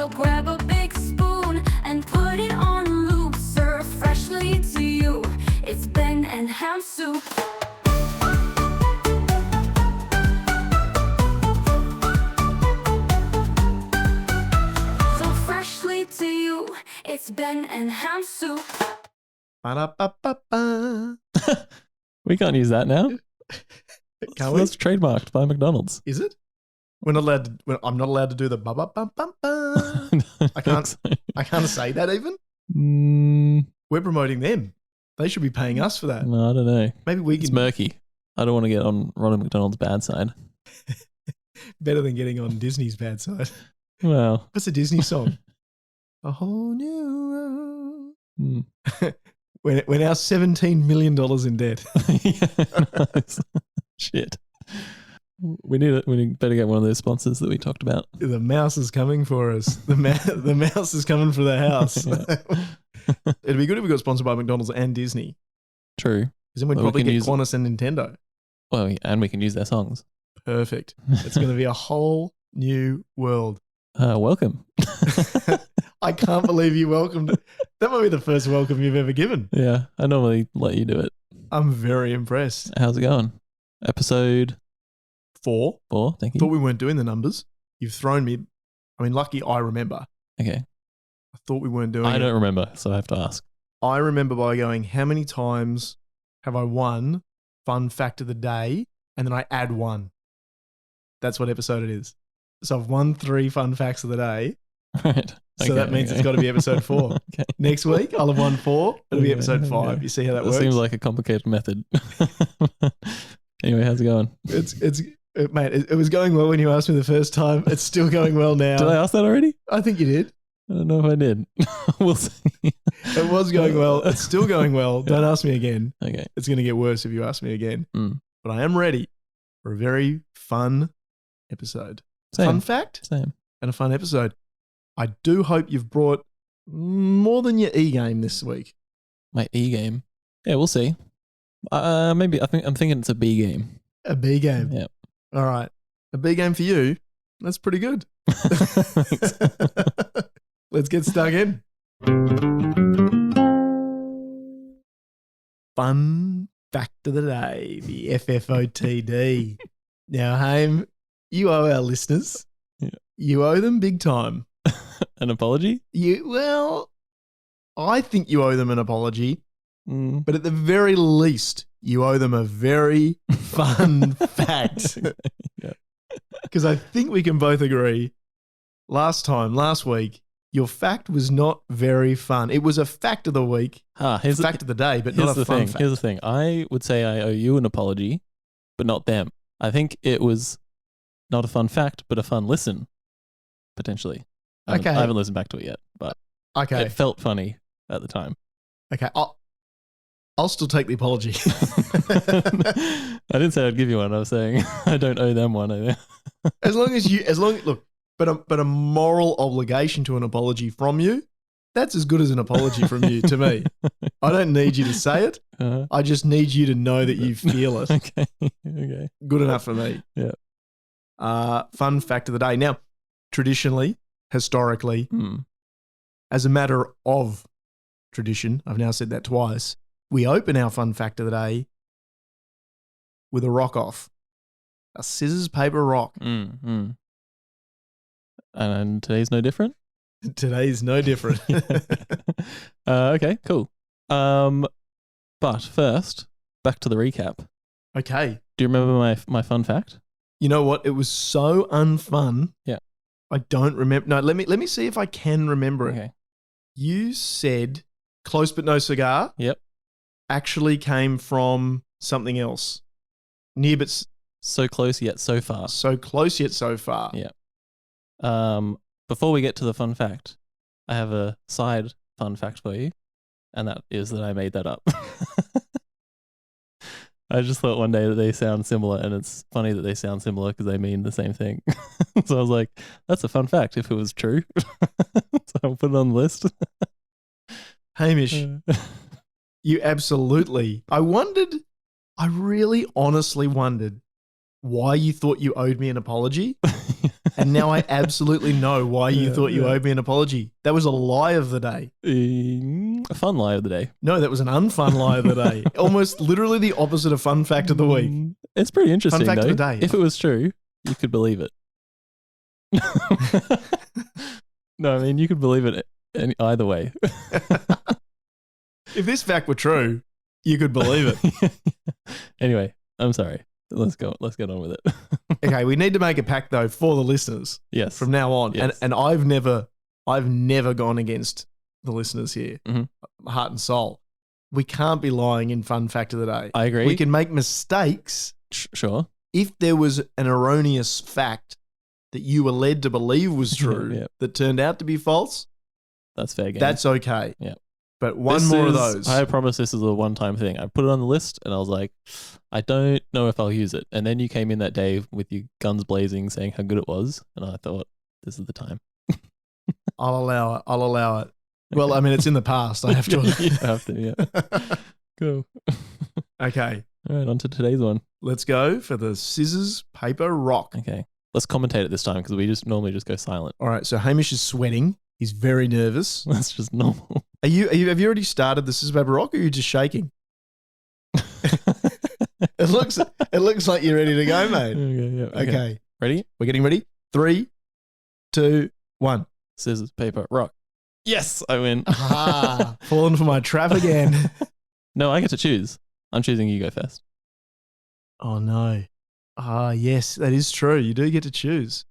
So grab a big spoon and put it on loop. Serve freshly to you. It's Ben and Ham soup. So freshly to you. It's Ben and Ham soup. Ba-da-ba-ba-ba. We can't use that now. Can't we? That's trademarked by McDonald's. Is it? We're not allowed to, I'm not allowed to do the ba-ba-ba-ba-ba. I can't say that even. We're promoting them. They should be paying us for that. No, I don't know. Maybe we It's can. murky. I don't want to get on Ronald McDonald's bad side. Better than getting on Disney's bad side. Well, What's a Disney song? A whole new world. We're now $17 million in debt. yeah, nice. Shit. We need it. We better get one of those sponsors that we talked about. The mouse is coming for us. The mouse is coming for the house. Yeah. It'd be good if we got sponsored by McDonald's and Disney. True. Because then we'd Well, we probably can get use- Qantas and Nintendo. Well, and we can use their songs. Perfect. It's going to be a whole new world. Welcome. I can't believe you welcomed it. That might be the first welcome you've ever given. Yeah, I normally let you do it. I'm very impressed. How's it going? Episode 4. 4, thank you. Thought we weren't doing the numbers. You've thrown me. I mean, lucky I remember. Okay. I thought we weren't doing I it. don't remember, so I have to ask. I remember by going, how many times have I won fun fact of the day? And then I add 1. That's what episode it is. So I've won 3 fun facts of the day. Right. So that means it's got to be episode 4. Okay. Next week, I'll have won 4. It'll be episode 5. Okay. You see how that That works? seems like a complicated method. Anyway, how's it going? Mate, it was going well when you asked me the first time. It's still going well now. Did I ask that already? I think you did. I don't know if I did. We'll see. It was going well. It's still going well. Don't ask me again. Okay. It's going to get worse if you ask me again. Mm. But I am ready for a very fun episode. Same. Fun fact Same. and a fun episode. I do hope you've brought more than your E-game this week. My E game. Yeah, we'll see. Maybe I'm thinking it's a B game. A B game. Yeah. All right. A B game for you. That's pretty good. Thanks. Let's get stuck in. Fun fact of the day, the FFOTD. Now, Haim, you owe our listeners. Yeah. You owe them big time. An apology? I think you owe them an apology, Mm. but at the very least, you owe them a very fun fact. Yeah. Because I think we can both agree, last week, your fact was not very fun. It was a fact of the week, Here's fact of the day, but here's not a the fun thing. fact. Here's the thing. I would say I owe you an apology, but not them. I think it was not a fun fact, but a fun listen, potentially. I haven't listened back to it yet, but Okay. it felt funny at the time. Okay. I'll still take the apology. I didn't say I'd give you one. I was saying I don't owe them one. Look, but a moral obligation to an apology from you, that's as good as an apology from you to me. I don't need you to say it. Uh-huh. I just need you to know that you feel it. Okay. Okay. Good enough for me. Yeah. Fun fact of the day. Now, traditionally, historically, as a matter of tradition, I've now said that twice, we open our fun fact of the day with a rock off. A scissors, paper, rock. And today's no different? Today's no different. Okay, cool. But first, back to the recap. Okay. Do you remember my fun fact? You know what? It was so unfun. Yeah. I don't remember. No, let me see if I can remember it. Okay. You said close but no cigar. Yep. Actually came from something else. Near but So close yet so far. so close yet so far. Yeah. Before we get to the fun fact, I have a side fun fact for you, and that is that I made that up. I just thought one day that they sound similar, and it's funny that they sound similar because they mean the same thing. So I was like, that's a fun fact if it was true. So I'll put it on the list. Hamish, you absolutely. I really honestly wondered why you thought you owed me an apology. And now I absolutely know why you thought you owed me an apology. That was a lie of the day. A fun lie of the day. No, that was an unfun lie of the day. Almost literally the opposite of fun fact of the week. It's pretty interesting, Fun fact though. of the day. If it was true, you could believe it. No, I mean, you could believe it either way. If this fact were true, you could believe it. Anyway, I'm sorry. Let's get on with it. Okay, we need to make a pact though for the listeners Yes. from now on. Yes. And I've never gone against the listeners here, heart and soul. We can't be lying in fun fact of the day. I agree. We can make mistakes. Sure. If there was an erroneous fact that you were led to believe was true Yep. that turned out to be false, That's fair game. that's okay. Yeah. But one more of those. I promise this is a one-time thing. I put it on the list and I was like, I don't know if I'll use it. And then you came in that day with your guns blazing saying how good it was. And I thought, this is the time. I'll allow it. Well, I mean, it's in the past. I have to. You have to, yeah. Cool. Okay. All right, on to today's one. Let's go for the scissors, paper, rock. Okay. Let's commentate it this time because we just normally just go silent. All right. So Hamish is sweating. He's very nervous. That's just normal. Have you already started the scissors, paper, rock, or are you just shaking? It looks like you're ready to go, mate. Okay. Ready? We're getting ready. 3, 2, 1. Scissors, paper, rock. Yes, I win. Ah, falling for my trap again. No, I get to choose. I'm choosing you go first. Oh, no. Ah, yes, that is true. You do get to choose.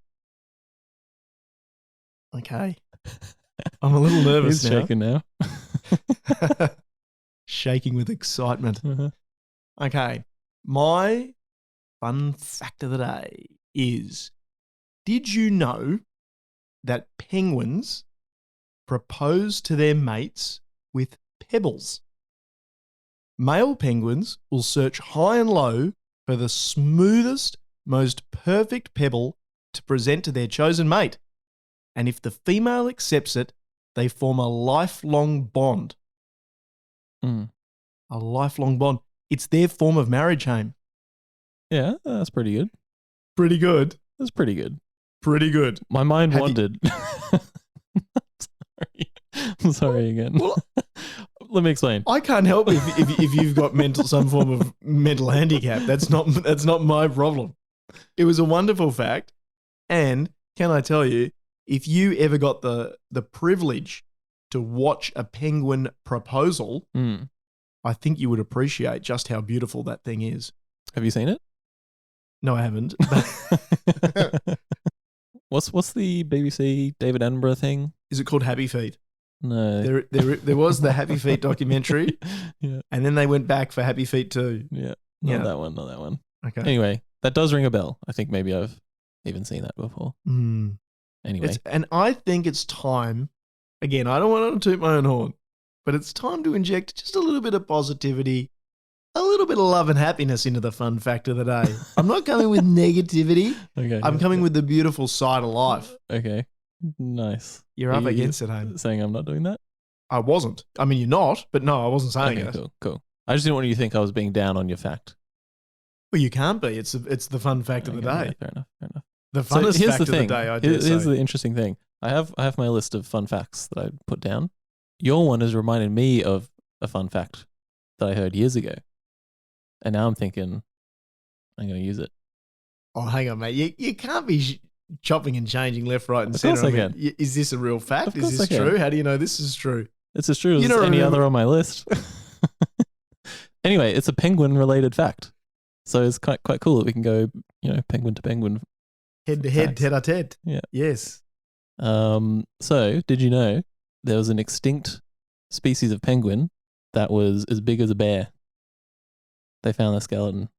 Okay. I'm a little nervous He's now. shaking now. Shaking with excitement. Uh-huh. Okay. My fun fact of the day is, did you know that penguins propose to their mates with pebbles? Male penguins will search high and low for the smoothest, most perfect pebble to present to their chosen mate. And if the female accepts it, they form a lifelong bond. Mm. A lifelong bond. It's their form of marriage, Hame. Yeah, that's pretty good. Pretty good. That's pretty good. Pretty good. My mind Have you- wandered. I'm sorry again. Well, Let me explain. I can't help if you've got some form of mental handicap. That's not my problem. It was a wonderful fact. And can I tell you, if you ever got the privilege to watch a penguin proposal, Mm. I think you would appreciate just how beautiful that thing is. Have you seen it? No, I haven't. What's the BBC David Attenborough thing? Is it called Happy Feet? No. There was the Happy Feet documentary, Yeah. and then they went back for Happy Feet 2. Yeah. Yeah. Not that one. Not that one. Okay. Anyway, that does ring a bell. I think maybe I've even seen that before. Mm. Anyway. And I think it's time, again, I don't want to toot my own horn, but it's time to inject just a little bit of positivity, a little bit of love and happiness into the fun fact of the day. I'm not coming with negativity. Okay. I'm coming with the beautiful side of life. Okay. Nice. You're up against it, Hame. Saying I'm not doing that? I wasn't. I mean, you're not, but no, I wasn't saying Okay, it. cool. I just didn't want you to think I was being down on your fact. Well, you can't be. It's the fun fact of the Okay, day. yeah, fair enough. The So funnest here's fact the of thing. the day, I dare Here's say. the interesting thing. I have my list of fun facts that I put down. Your one has reminded me of a fun fact that I heard years ago. And now I'm thinking I'm going to use it. Oh, hang on, mate. You can't be chopping and changing left, right, and Of course centre. I can. Is this a real fact? Of Is course this I can. true? How do you know this is true? It's as true as You don't any remember- other on my list. Anyway, it's a penguin related fact. So it's quite cool that we can go, penguin to penguin. Head to head, Facts. tete a tete. Yeah. Yes. So did you know there was an extinct species of penguin that was as big as a bear? They found the skeleton.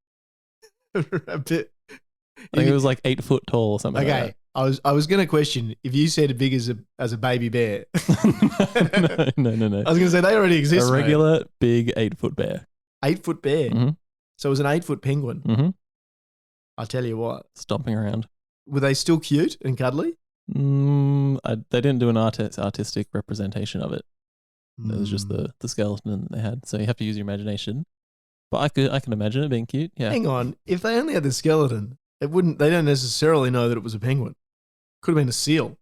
A bit. I think it was like 8 foot tall or something. Okay. I was going to question if you said big as a baby bear. Like no. I was going to say they already exist. A mate. regular big 8 foot bear. 8-foot bear. Mhm. So it was an 8-foot penguin. Mm-hmm. I'll tell you what. Stomping around. Were they still cute and cuddly? They didn't do an artistic representation of it. It was just Hmm. the skeleton that they had. So you have to use your imagination. But I can imagine it being cute. Yeah. Hang on. If they only had the skeleton, they don't necessarily know that it was a penguin. Could have been a seal.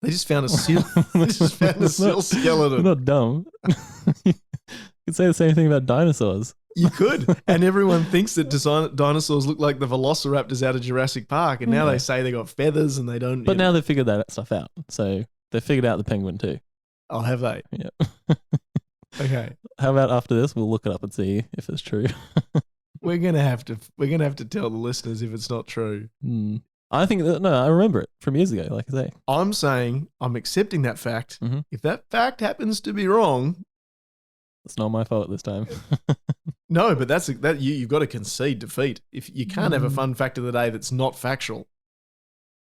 They just found a seal. They just found a seal skeleton. They're not dumb. You could say the same thing about dinosaurs. You could. And everyone thinks that dinosaurs look like the velociraptors out of Jurassic Park. And now they say they got feathers and they don't. But now they've figured that stuff out. So they figured out the penguin too. Oh, have they? Yeah. Okay. How about after this, we'll look it up and see if it's true. We're gonna have to tell the listeners if it's not true. I think that, no, I remember it from years ago, like I say. I'm saying I'm accepting that fact. Mm-hmm. If that fact happens to be wrong, it's not my fault this time. no, but you've got to concede defeat. If you can't have a fun fact of the day that's not factual,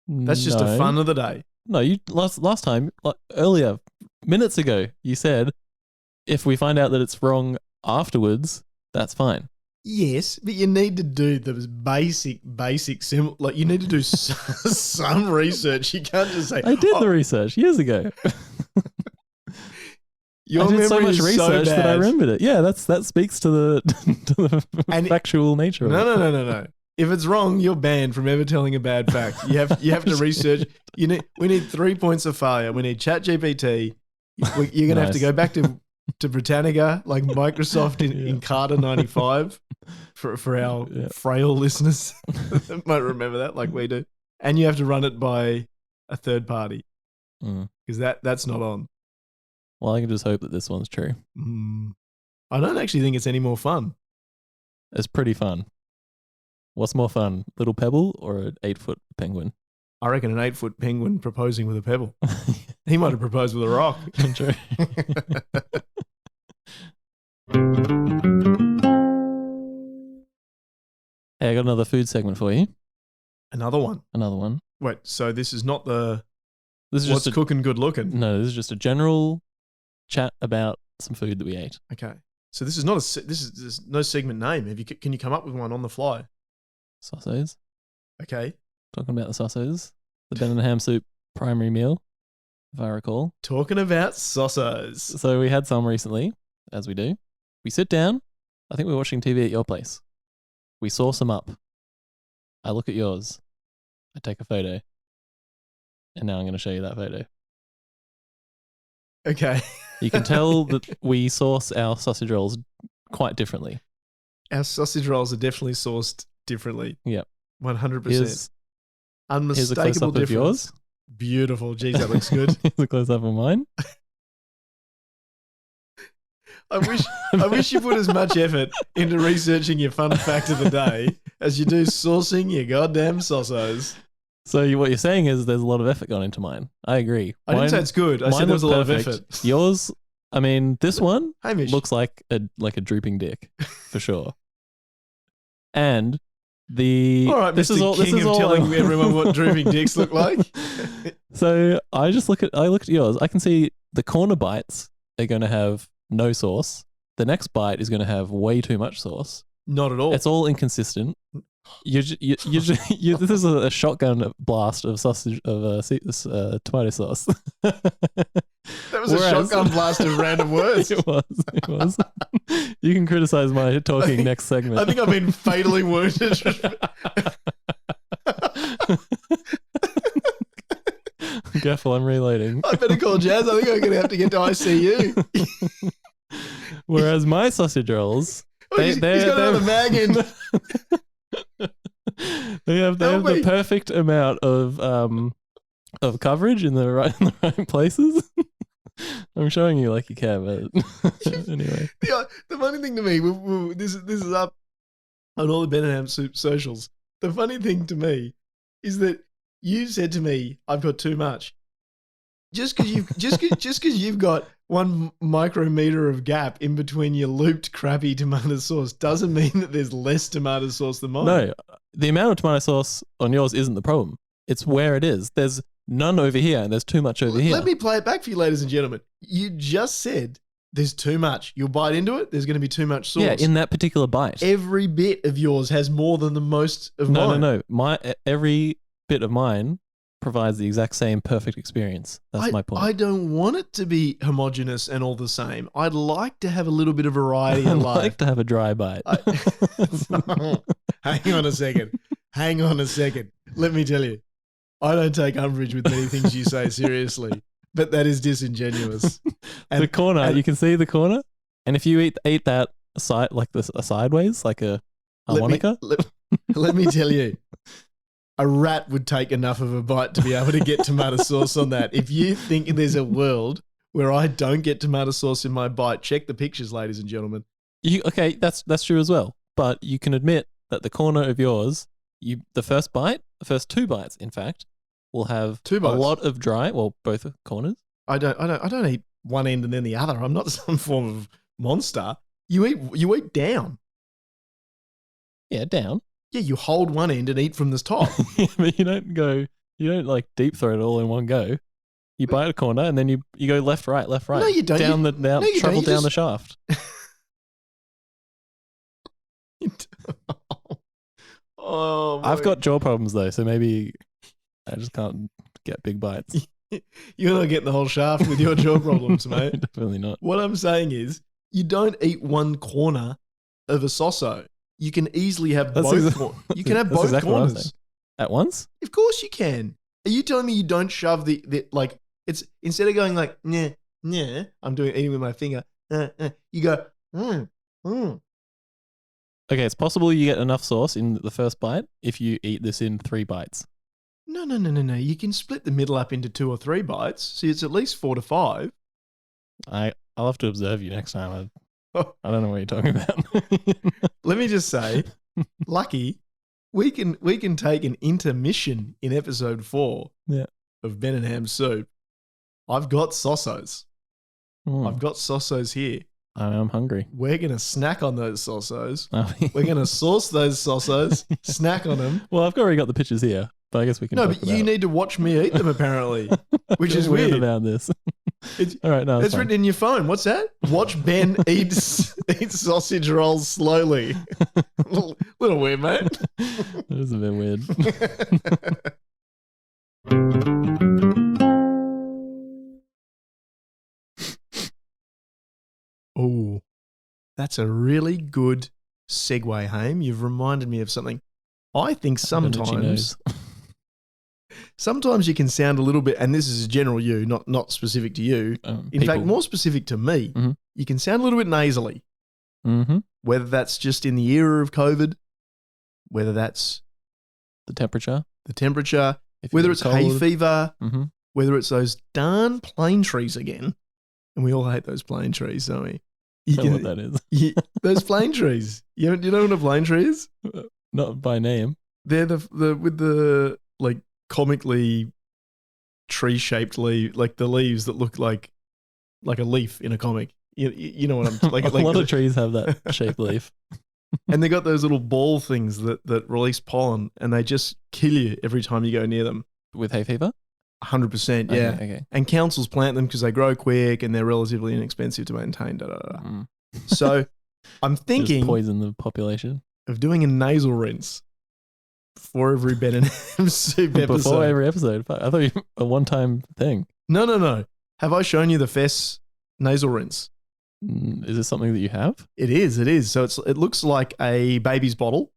that's just a fun of the day. No, you last time, like earlier, minutes ago, you said if we find out that it's wrong afterwards, that's fine. Yes, but you need to do the basic like you need to do some research. You can't just say I did the research years ago. Your I did so memory much is research so that I bad. remembered it. Yeah, that speaks to the factual nature of it. No. If it's wrong, you're banned from ever telling a bad fact. You have to research. We need 3 points of failure. We need ChatGPT. You're gonna have to go back to Britannica, like Microsoft in Carter 95 for our frail listeners that might remember that, like we do. And you have to run it by a third party because that's not on. Well, I can just hope that this one's true. I don't actually think it's any more fun. It's pretty fun. What's more fun, Little Pebble or an 8-foot penguin? I reckon an 8-foot penguin proposing with a pebble. He might have proposed with a rock. True. Hey, I got another food segment for you. Another one. Wait, so this is not the This is what's just cooking good looking? No, this is just a general chat about some food that we ate. Okay. So this is not there's no segment name. Can you come up with one on the fly? Sausos. Okay. Talking about the sausos. The Ben and Ham soup primary meal, if I recall. Talking about sausos. So we had some recently, as we do. We sit down. I think we were watching TV at your place. We sauce them up. I look at yours. I take a photo. And now I'm going to show you that photo. Okay. You can tell that we sauce our sausage rolls quite differently. Our sausage rolls are definitely sourced differently. Yep. 100%. Here's a Unmistakable close-up of difference. yours. Beautiful. Geez, that looks good. Here's a close-up of mine. I wish you put as much effort into researching your fun fact of the day as you do sourcing your goddamn sausos. So what you're saying is there's a lot of effort gone into mine. I agree. I didn't say it's good. I said there was a lot of effort. Yours, I mean, this one Hamish. looks like a drooping dick for sure. And all right, this Mr. is all telling everyone what drooping dicks look like. So I looked at yours. I can see the corner bites are going to have no sauce. The next bite is going to have way too much sauce. Not at all. It's all inconsistent. This is a shotgun blast of sausage of tomato sauce. That was a shotgun blast of random words. It was. You can criticize my talking next segment. I think I've been fatally wounded. Careful, I'm reloading. I better call Jazz. I think I'm going to have to get to ICU. Whereas my sausage rolls, he's got another mag in. They have the perfect amount of coverage in the right places. I'm showing you like you can, but anyway. The funny thing to me, this is up on all the Ben and Ham Soup socials. The funny thing to me is that you said to me, "I've got too much." Just because you've got 1 micrometer of gap in between your looped crappy tomato sauce doesn't mean that there's less tomato sauce than mine. No, the amount of tomato sauce on yours isn't the problem. It's where it is. There's none over here and there's too much over here. Let me play it back for you, ladies and gentlemen. You just said there's too much. You'll bite into it, there's going to be too much sauce. Yeah, in that particular bite. Every bit of yours has more than the most of mine. No. Every bit of mine provides the exact same perfect experience. That's my point. I don't want it to be homogenous and all the same. I'd like to have a little bit of variety in life. I'd like to have a dry bite. Hang on a second. Let me tell you. I don't take umbrage with many things you say seriously, but that is disingenuous. The corner, you can see the corner, and if you eat that sideways, like a harmonica, let me tell you, a rat would take enough of a bite to be able to get tomato sauce on that. If you think there's a world where I don't get tomato sauce in my bite, check the pictures, ladies and gentlemen. Okay, that's true as well. But you can admit that the corner of yours, the first two bites, in fact, will have a lot of dry. Well, both corners. I don't eat one end and then the other. I'm not some form of monster. You eat down. Yeah, down. Yeah, you hold one end and eat from the top. But you don't like deep throat it all in one go. You bite a corner and then you go left, right. No, you don't. Travel down the shaft. Oh, I've got jaw problems though, so maybe I just can't get big bites. You're not getting the whole shaft with your jaw problems, mate. Definitely not. What I'm saying is, you don't eat one corner of a Sauso. You can easily have both. You can have both exactly corners at once. Of course, you can. Are you telling me you don't shove the like? It's instead of going like yeah. I'm eating with my finger. You go. Okay, it's possible you get enough sauce in the first bite if you eat this in 3 bites. No. You can split the middle up into 2 or 3 bites. So it's at least 4 to 5. I'll have to observe you next time. I don't know what you're talking about. Let me just say, Lucky, we can take an intermission in episode 4 of Ben and Ham Soup. I've got Sausos. I've got Sausos here. I'm hungry. We're going to snack on those Sausos. We're going to sauce those Sausos, snack on them. Well, I've already got the pictures here, but I guess we can No, but you need to watch me eat them, apparently, which is weird about this. All right, no, it's written in your phone. What's that? Watch Ben eat sausage rolls slowly. Little weird, mate. That is a bit weird. Oh, that's a really good segue, Haim. You've reminded me of something. I think sometimes you can sound a little bit, and this is general you, not specific to you. In fact, more specific to me. Mm-hmm. You can sound a little bit nasally. Mm-hmm. Whether that's just in the era of COVID, whether that's the temperature, whether it's hay fever, mm-hmm. whether it's those darn plane trees again. And we all hate those plane trees, don't we? I know what that is. Those plane trees. Do you know what a plane tree is? Not by name. They're the with the like comically tree-shaped leaf, like the leaves that look like a leaf in a comic. You know what I'm like. A lot of trees have that shaped leaf. And they got those little ball things that release pollen, and they just kill you every time you go near them. With hay fever? 100%, yeah. Okay. And councils plant them because they grow quick and they're relatively inexpensive to maintain. So I'm thinking just poison the population of doing a nasal rinse before every Ben and Ham Soup episode. Before every episode? I thought you a one-time thing. No. Have I shown you the FES nasal rinse? Is this something that you have? It is. So it looks like a baby's bottle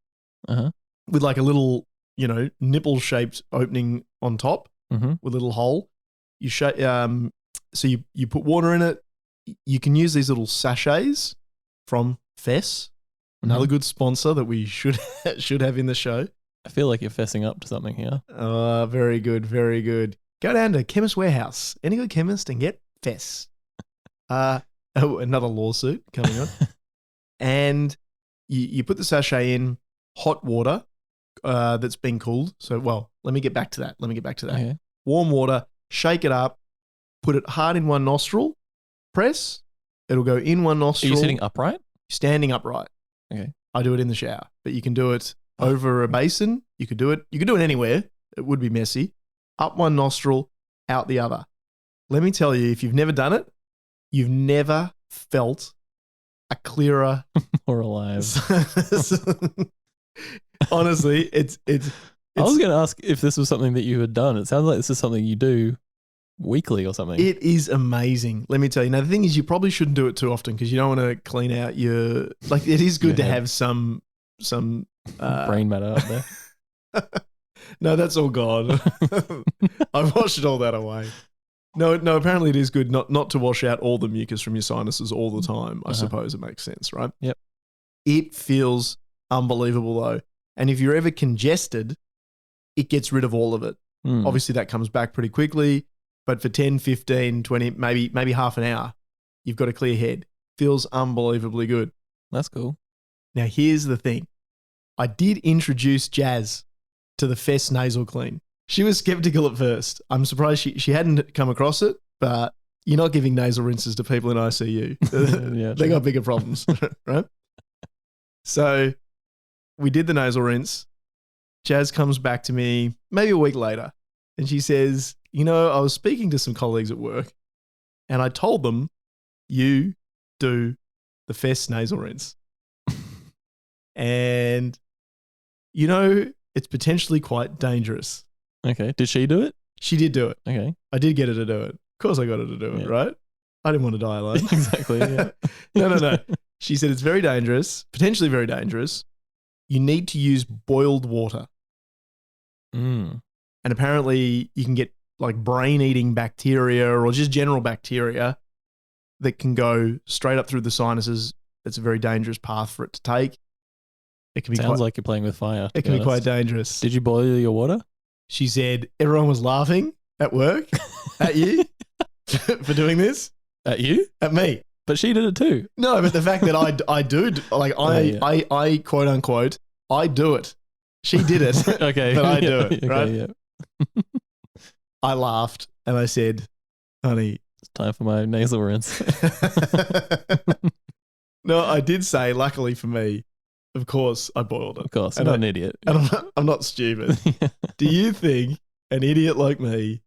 with like a little, nipple-shaped opening on top. Mm-hmm. With a little hole. So you put water in it. You can use these little sachets from FES, another good sponsor that we should have in the show. I feel like you're fessing up to something here. Very good, very good. Go down to Chemist Warehouse, any good chemist, and get FES. Another lawsuit coming on. And you put the sachet in hot water that's been cooled. So, let me get back to that. Okay. Warm water, shake it up, put it hard in one nostril, press. It'll go in one nostril. Are you sitting upright? Standing upright. Okay. I do it in the shower, but you can do it over a basin. You could do it anywhere. It would be messy. Up one nostril, out the other. Let me tell you, if you've never done it, you've never felt a clearer or alive. Honestly, it's I was going to ask if this was something that you had done. It sounds like this is something you do weekly or something. It is amazing. Let me tell you. Now, the thing is, you probably shouldn't do it too often because you don't want to clean out your, like, it is good to have some brain matter up there. No, that's all gone. I've washed all that away. No, apparently it is good not to wash out all the mucus from your sinuses all the time. I suppose it makes sense, right? Yep. It feels unbelievable though. And if you're ever congested, it gets rid of all of it. Obviously that comes back pretty quickly, but for 10, 15, 20, maybe half an hour, you've got a clear head. Feels unbelievably good. That's cool. Now here's the thing. I did introduce Jazz to the Fess nasal clean. She was skeptical at first. I'm surprised she hadn't come across it, but you're not giving nasal rinses to people in ICU. Yeah, they got bigger problems, right? So we did the nasal rinse. Jazz comes back to me maybe a week later and she says, I was speaking to some colleagues at work and I told them you do the Fess nasal rinse. And, it's potentially quite dangerous. Okay. Did she do it? She did do it. Okay. I did get her to do it. Of course I got her to do it, right? I didn't want to die alone. Exactly, yeah. No. She said it's very dangerous, potentially very dangerous. You need to use boiled water. And apparently you can get like brain-eating bacteria or just general bacteria that can go straight up through the sinuses. It's a very dangerous path for it to take. It can be Sounds like you're playing with fire. It can be quite dangerous. Did you boil your water? She said everyone was laughing at work at you for doing this. At you? At me. But she did it too. No, but the fact that I do, like I quote unquote, I do it. She did it. Okay. But I do it, right? Yeah. I laughed and I said, honey. It's time for my nasal rinse. No, I did say, luckily for me, of course, I boiled it. Of course, and you're not an idiot. And I'm not stupid. Do you think an idiot like me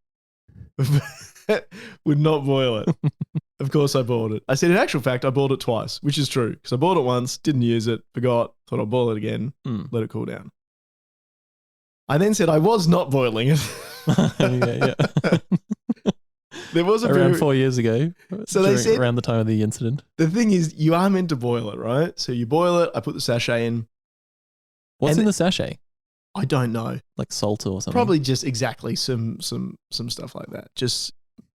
would not boil it? Of course I boiled it. I said, in actual fact, I boiled it twice, which is true. Because I boiled it once, didn't use it, forgot, thought I'd boil it again, let it cool down. I then said I was not boiling it. Yeah. There was around 4 years ago. So they said around the time of the incident. The thing is, you are meant to boil it, right? So you boil it. I put the sachet in. What's in the sachet? I don't know. Like salt or something. Probably just exactly some stuff like that. Just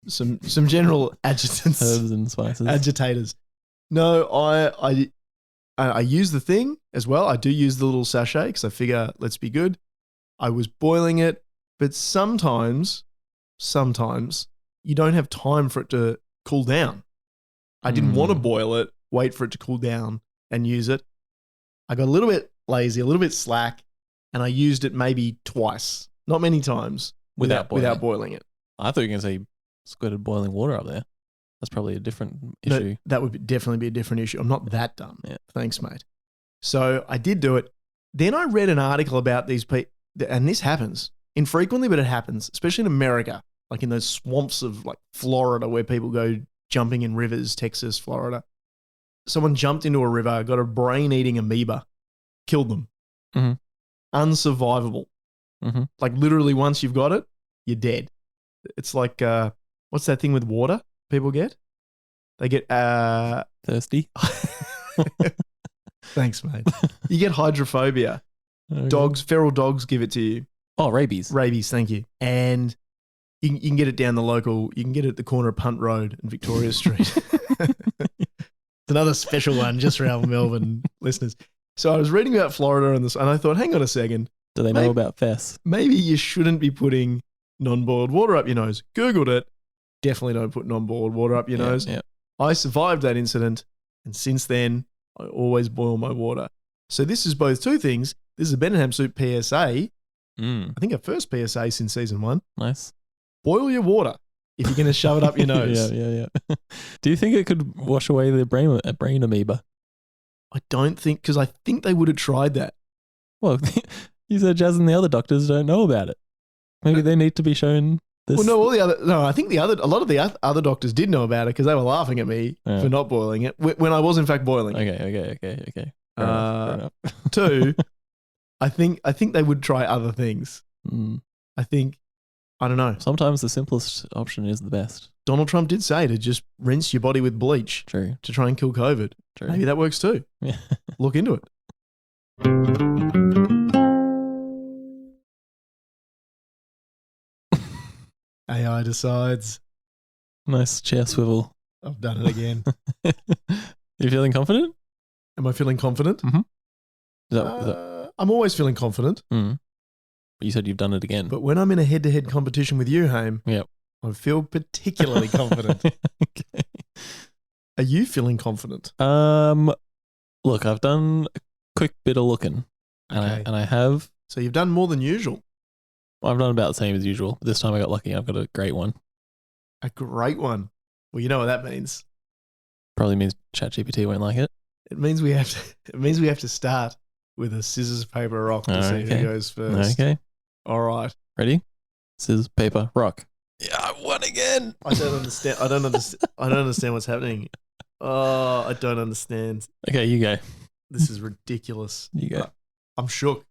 some general adjutants, herbs and spices, agitators. No, I use the thing as well. I do use the little sachet because I figure let's be good. I was boiling it, but sometimes you don't have time for it to cool down. I didn't want to boil it, wait for it to cool down and use it. I got a little bit lazy, a little bit slack, and I used it maybe twice, not many times, without boiling it. I thought you were going to say squirted boiling water up there. That's probably a different issue. No, that would definitely be a different issue. I'm not that dumb. Yeah. Thanks, mate. So I did do it. Then I read an article about these people, and this happens infrequently, but it happens, especially in America. Like in those swamps of like Florida where people go jumping in rivers, Texas, Florida. Someone jumped into a river, got a brain-eating amoeba, killed them. Unsurvivable. Like literally once you've got it, you're dead. It's like, what's that thing with water people get? They get... thirsty? Thanks, mate. You get hydrophobia. Okay. Feral dogs give it to you. Oh, rabies. Rabies, thank you. And... You can get it down you can get it at the corner of Punt Road and Victoria Street. It's another special one just for our Melbourne listeners. So I was reading about Florida and I thought, hang on a second. Do they know about Fess? Maybe you shouldn't be putting non-boiled water up your nose. Googled it. Definitely don't put non-boiled water up your nose. Yeah. I survived that incident. And since then, I always boil my water. So this is both two things. This is a Ben and Ham Soup PSA. I think our first PSA since season 1. Nice. Boil your water if you're going to shove it up your nose. Yeah. Do you think it could wash away the brain amoeba? I don't think, because I think they would have tried that. Well, you said Jazz and the other doctors don't know about it. Maybe they need to be shown this. Well, I think a lot of the other doctors did know about it because they were laughing at me for not boiling it when I was in fact boiling it. Okay. Fair enough. 2, I think they would try other things. I don't know. Sometimes the simplest option is the best. Donald Trump did say to just rinse your body with bleach. True. To try and kill COVID. True. Maybe that works too. Yeah. Look into it. AI decides. Nice chair swivel. I've done it again. You feeling confident? Am I feeling confident? Mm-hmm. Is that, I'm always feeling confident. But you said you've done it again. But when I'm in a head-to-head competition with you, Haim, Yep. I feel particularly confident. Okay. Are you feeling confident? Look, I've done a quick bit of looking, and I have. So you've done more than usual. I've done about the same as usual. This time I got lucky. I've got a great one. A great one. Well, you know what that means. Probably means ChatGPT won't like it. It means we have to. It means we have to start with a scissors, paper, rock to see who goes first. Okay. All right. Ready? Scissors, paper, rock. Yeah, I won again. I don't understand. I don't understand what's happening. Oh, I don't understand. Okay, you go. This is ridiculous. You go. I'm shook.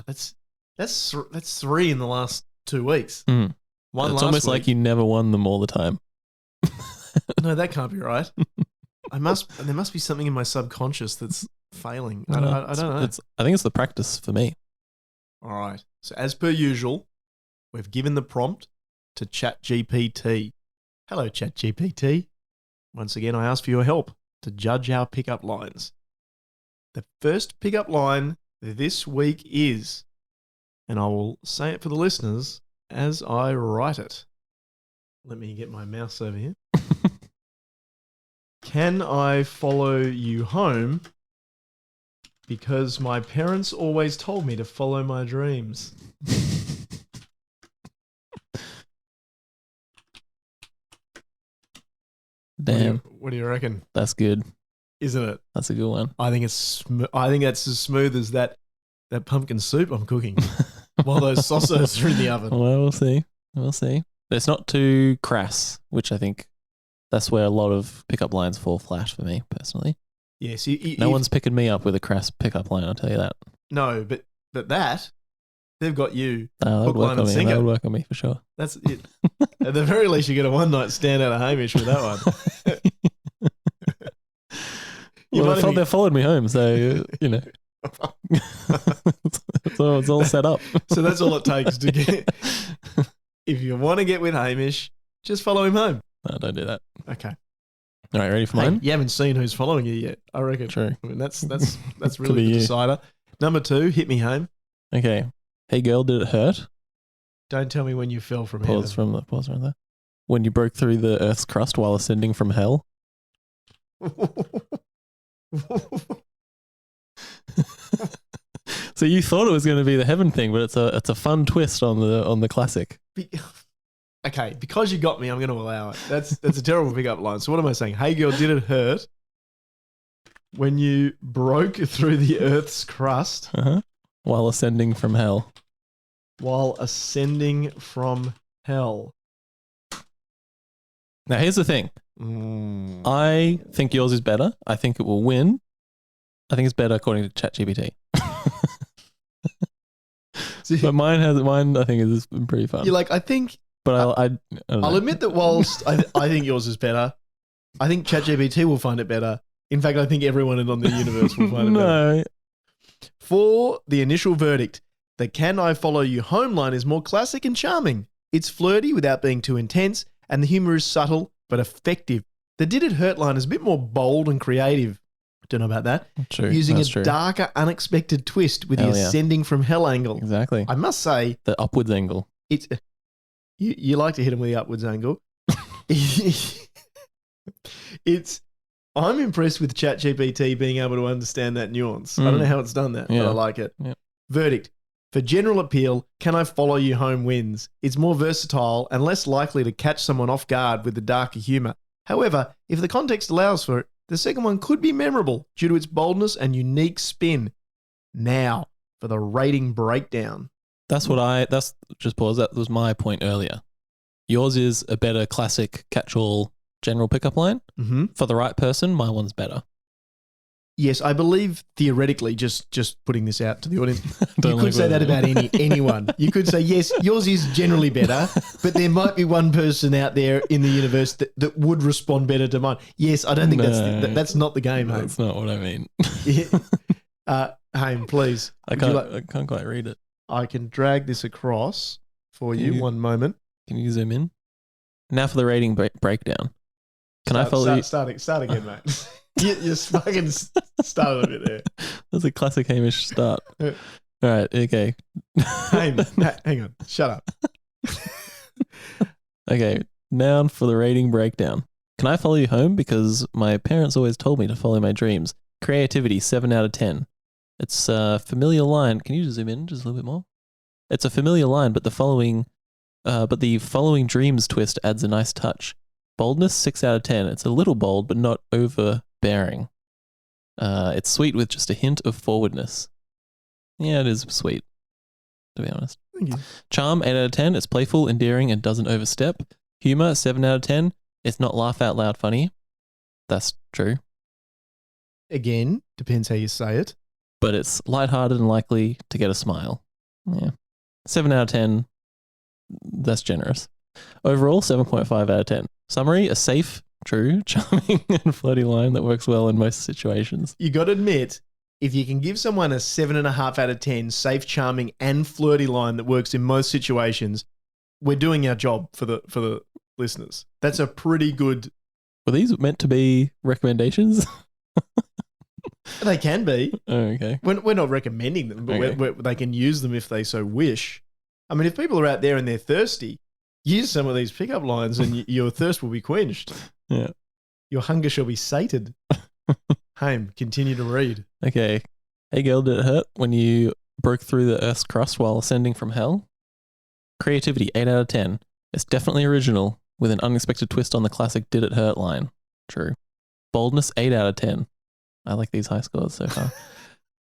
That's 3 in the last 2 weeks. Mm. One It's last almost week. like you never won them all the time. No, that can't be right. There must be something in my subconscious that's failing. I don't know. I think it's the practice for me. All right. So as per usual, we've given the prompt to ChatGPT. Hello, ChatGPT. Once again, I ask for your help to judge our pickup lines. The first pickup line this week is, and I will say it for the listeners as I write it. Let me get my mouse over here. Can I follow you home? Because my parents always told me to follow my dreams. Damn, What do you reckon? that's good. Isn't it? That's a good one. I think it's. I think that's as smooth as that pumpkin soup I'm cooking while those sausos are in the oven. Well, we'll see. We'll see. It's not too crass, which I think that's where a lot of pickup lines fall flat for me personally. Yes, No one's picking me up with a crass pickup line. I'll tell you that. No, but that they've got you. That Hook, would work line, on and me. sinker. That would work on me for sure. That's it. At the very least, you get a one night stand out of Hamish with that one. Well, they followed me home, so you know, it's all set up. So that's all it takes to get. If you want to get with Hamish, just follow him home. No, don't do that. Okay. All right, ready for Hey, mine? you haven't seen who's following you yet. I reckon. True. I mean, that's really Could be the you. decider. Number 2, hit me home. Okay. Hey girl, did it hurt? Don't tell me when you fell from Pause heaven. pause right there. When you broke through the Earth's crust while ascending from hell. So you thought it was going to be the heaven thing, but it's a fun twist on the classic. Okay, because you got me, I'm going to allow it. That's a terrible pickup line. So what am I saying? Hey girl, did it hurt when you broke through the Earth's crust While ascending from hell. while ascending from hell? Now here's the thing. I think yours is better. I think it will win. I think it's better according to ChatGPT. See, But mine I think has been pretty fun. you're like, I think But I don't know. I'll admit that whilst I think yours is better, I think ChatGPT will find it better. In fact, I think everyone on the universe will find it better. No. For the initial verdict, the Can I Follow You Home line is more classic and charming. It's flirty without being too intense, and the humour is subtle but effective. The Did It Hurt line is a bit more bold and creative. Don't know about that. True. Using That's a true. darker, unexpected twist with Hell the yeah. ascending from hell angle. Exactly. I must say, The upwards angle. it's you like to hit him with the upwards angle. I'm impressed with ChatGPT being able to understand that nuance. I don't know how it's done that, but Yeah. I like it. Yeah. Verdict. For general appeal, Can I Follow You Home wins. It's more versatile and less likely to catch someone off guard with the darker humour. However, if the context allows for it, the second one could be memorable due to its boldness and unique spin. Now, for the rating breakdown. That's just pause. That was my point earlier. Yours is a better classic catch-all general pickup line. Mm-hmm. For the right person, my one's better. Yes, I believe theoretically, just putting this out to the audience, Don't you could like say that. that about anyone. You could say, yes, yours is generally better, but there might be one person out there in the universe that would respond better to mine. Yes, I don't think No. that's not the game, Haim. That's not what I mean. Haim, please. I would you can't quite read it. I can drag this across for you. You- One moment. Can you zoom in? Now for the rating breakdown. Can I follow you? Start again, mate. you fucking started a bit there. That's a classic Hamish start. All right, okay. Hang on. Shut up. Okay, now for the rating breakdown. Can I follow you home? Because my parents always told me to follow my dreams. Creativity, 7 out of 10. It's a familiar line. Can you just zoom in just a little bit more? It's a familiar line, but the following dreams twist adds a nice touch. Boldness, 6 out of 10. It's a little bold, but not overbearing. It's sweet with just a hint of forwardness. Yeah, it is sweet, to be honest. Thank you. Charm, 8 out of 10. It's playful, endearing, and doesn't overstep. Humor, 7 out of 10. It's not laugh out loud funny. That's true. Again, depends how you say it. But it's lighthearted and likely to get a smile. Yeah. 7 out of 10. That's generous. Overall, 7.5 out of 10. Summary, a safe, true, charming, and flirty line that works well in most situations. You got to admit, if you can give someone a 7.5 out of 10, safe, charming, and flirty line that works in most situations, we're doing our job for the listeners. That's a pretty good. Were these meant to be recommendations? They can be. Oh, okay. We're not recommending them, but Okay. they can use them if they so wish. I mean, if people are out there and they're thirsty, use some of these pickup lines and your thirst will be quenched. Yeah. Your hunger shall be sated. Haim, continue to read. Okay. Hey girl, did it hurt when you broke through the Earth's crust while ascending from hell? Creativity, 8 out of 10. It's definitely original, with an unexpected twist on the classic did it hurt line. True. Boldness, 8 out of 10. I like these high scores so far.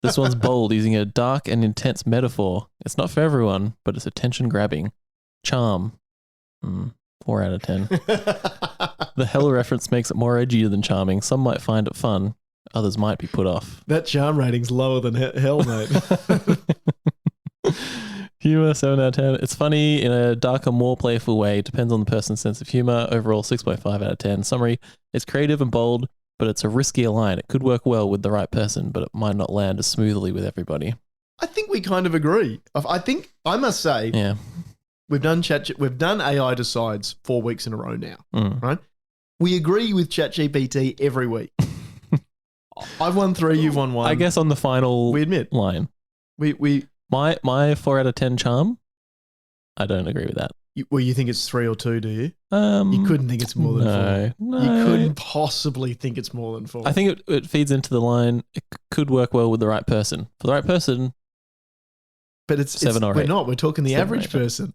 This one's bold, using a dark and intense metaphor. It's not for everyone, but it's attention grabbing. Charm, 4 out of 10. The hell reference makes it more edgy than charming. Some might find it fun. Others might be put off. That charm rating's lower than hell, mate. Humor, 7 out of 10. It's funny in a darker, more playful way. Depends on the person's sense of humor. Overall, 6.5 out of 10. Summary, it's creative and bold, but it's a riskier line. It could work well with the right person, but it might not land as smoothly with everybody. I think we kind of agree. I must say, Yeah. we've done AI Decides 4 weeks in a row now, right? We agree with ChatGPT every week. I've won 3, you've won 1. I guess on the final we admit line. we My 4 out of 10 charm, I don't agree with that. you think it's 3 or 2, do you? You You couldn't think it's more than 4. No. You couldn't possibly think it's more than 4. I think it feeds into the line, it could work well with the right person. For the right person, but it's 7 or 8. we're not. We're talking the 7 or average 8. person.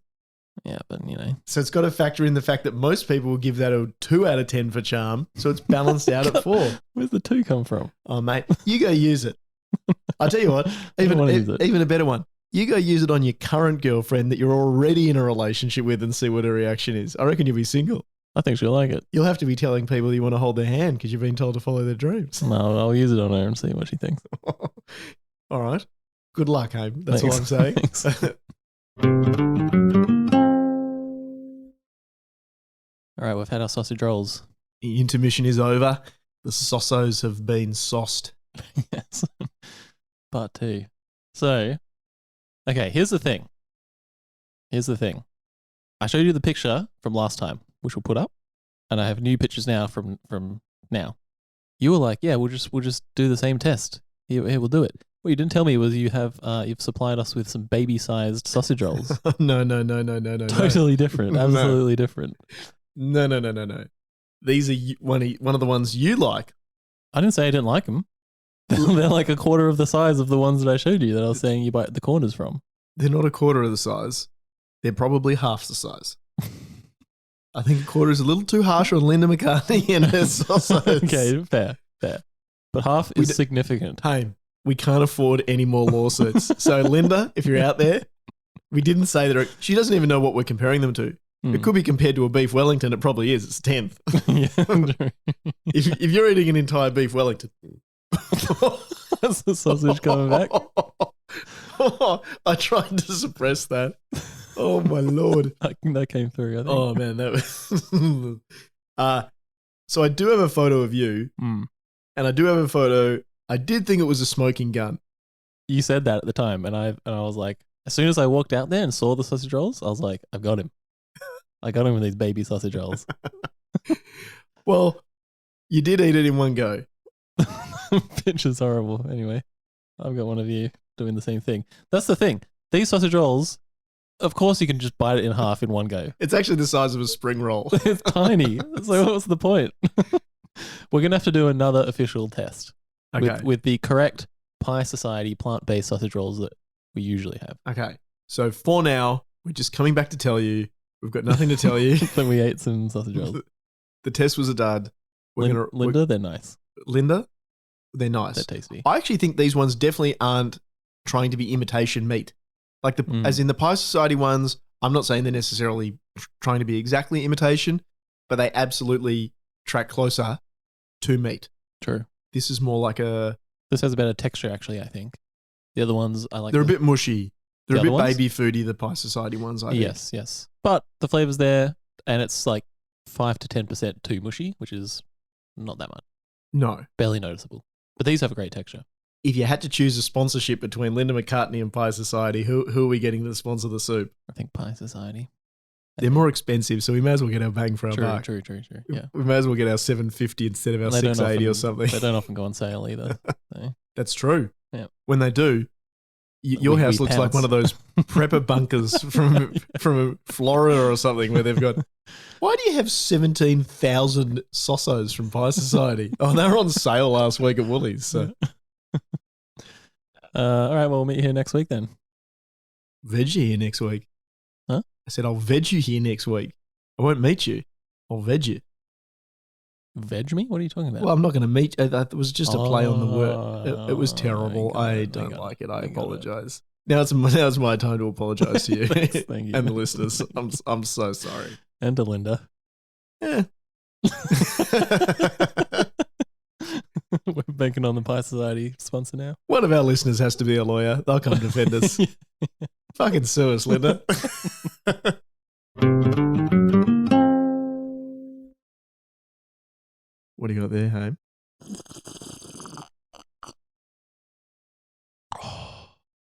Yeah, but So it's got to factor in the fact that most people will give that a 2 out of 10 for charm. So it's balanced out at 4. where's the 2 come from? Oh, mate, you go use it. I'll tell you what, I don't wanna use it. even a better one. You go use it on your current girlfriend that you're already in a relationship with and see what her reaction is. I reckon you'll be single. I think she'll like it. You'll have to be telling people you want to hold their hand because you've been told to follow their dreams. No, I'll use it on her and see what she thinks. All right. Good luck, Haim. That's all I'm Thanks. saying. All right, we've had our sausage rolls. The intermission is over. The Sausos have been sauced. Yes. Part 2. So, okay, here's the thing. I showed you the picture from last time, which we'll put up, and I have new pictures now from now. You were like, "Yeah, we'll just do the same test. Here, we'll do it." What you didn't tell me was you've supplied us with some baby-sized sausage rolls. No. Totally different. No. Absolutely different. No. These are one of the ones you like. I didn't say I didn't like them. They're like a quarter of the size of the ones that I showed you that I was saying you bite the corners from. They're not a quarter of the size. They're probably half the size. I think a quarter is a little too harsh on Linda McCartney and her sausos. Okay, fair. But half is significant. Hey, we can't afford any more lawsuits. So, Linda, if you're out there, we didn't say that. She doesn't even know what we're comparing them to. It could be compared to a beef Wellington. It probably is. It's 10th. Yeah. if you're eating an entire beef Wellington. That's the sausage coming back. I tried to suppress that. Oh, my Lord. That came through, I think. Oh, man. That was... So I do have a photo of you, and I do have a photo. I did think it was a smoking gun. You said that at the time, and I was like, As soon as I walked out there and saw the sausage rolls, I was like, I've got him. I got him with these baby sausage rolls. Well, you did eat it in one go. Pitch is horrible. Anyway, I've got one of you doing the same thing. That's the thing. These sausage rolls, of course you can just bite it in half in one go. It's actually the size of a spring roll. It's tiny. So what's the point? We're going to have to do another official test with the correct Pie Society plant-based sausage rolls that we usually have. Okay. So for now, we're just coming back to tell you. We've got nothing to tell you. Then we ate some sausage rolls. The test was a dud. Linda, they're nice. Linda, they're nice. They're tasty. I actually think these ones definitely aren't trying to be imitation meat. Like as in the Pie Society ones, I'm not saying they're necessarily trying to be exactly imitation, but they absolutely track closer to meat. True. This is more like This has a better texture, actually, I think. The other ones, I like. They're a bit mushy. They're a bit ones? baby foody, the Pie Society ones, I think. Yes. But the flavor's there, and it's like 5 to 10% too mushy, which is not that much. No. Barely noticeable. But these have a great texture. If you had to choose a sponsorship between Linda McCartney and Pie Society, who are we getting to sponsor the soup? I think Pie Society. They're more expensive, so we may as well get our bang for our buck. True. Yeah. We may as well get our $7.50 instead of our $6.80 or something. They don't often go on sale either. So. That's true. Yeah. When they do, your house looks like one of those prepper bunkers from Florida or something where they've got. Why do you have 17,000 Sausos from Pie Society? Oh, they were on sale last week at Woolies. So. All right, well, we'll meet you here next week then. Veg you here next week. Huh? I said I'll veg you here next week. I won't meet you. I'll veg you. Veg me? What are you talking about? Well, I'm not going to meet you. That was just a play on the word. It was terrible. I don't like it. I apologize. Now it's my time to apologize to you, Thank you. and the listeners. I'm so sorry. And to Linda. Yeah. We're banking on the Pie Society sponsor now. One of our listeners has to be a lawyer. They'll come defend us. Fucking sue us, Linda. What do you got there, Haim?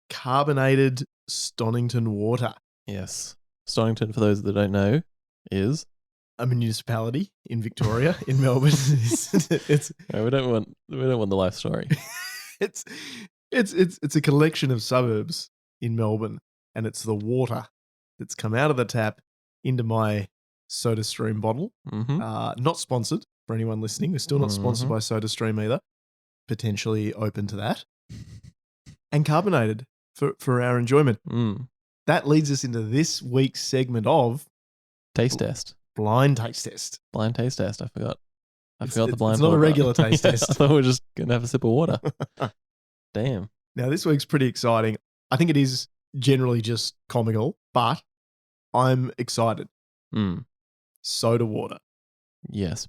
Carbonated Stonington water. Yes. Stonington, for those that don't know, is a municipality in Victoria, in Melbourne. No, we don't want the life story. It's a collection of suburbs in Melbourne, and it's the water that's come out of the tap into my SodaStream bottle. Mm-hmm. Not sponsored for anyone listening. We're still not sponsored by SodaStream either. Potentially open to that. And carbonated for our enjoyment. That leads us into this week's segment of Taste Test. Blind Taste Test. Blind Taste Test. I forgot the blind. It's not a regular taste Yeah, test. I thought we were just going to have a sip of water. Damn. Now, this week's pretty exciting. I think it is generally just comical, but I'm excited. Soda water. Yes.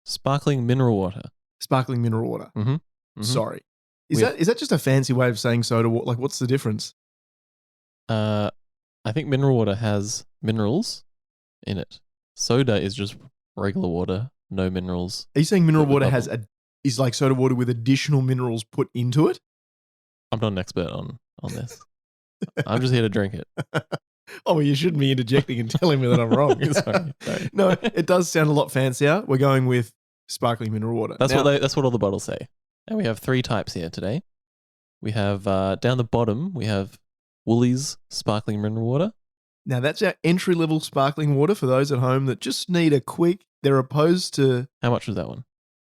Sparkling mineral water. Sparkling mineral water. Sorry. Is that just a fancy way of saying soda water? Like, what's the difference? I think mineral water has minerals in it. Soda is just regular water, no minerals. Are you saying mineral water is like soda water with additional minerals put into it? I'm not an expert on this. I'm just here to drink it. Oh, well, you shouldn't be interjecting and telling me that I'm wrong. Sorry. No, it does sound a lot fancier. We're going with sparkling mineral water. That's what all the bottles say. And we have 3 types here today. We have down the bottom, we have Woolies sparkling mineral water. Now, that's our entry-level sparkling water for those at home that just need a quick. They're opposed to... How much was that one?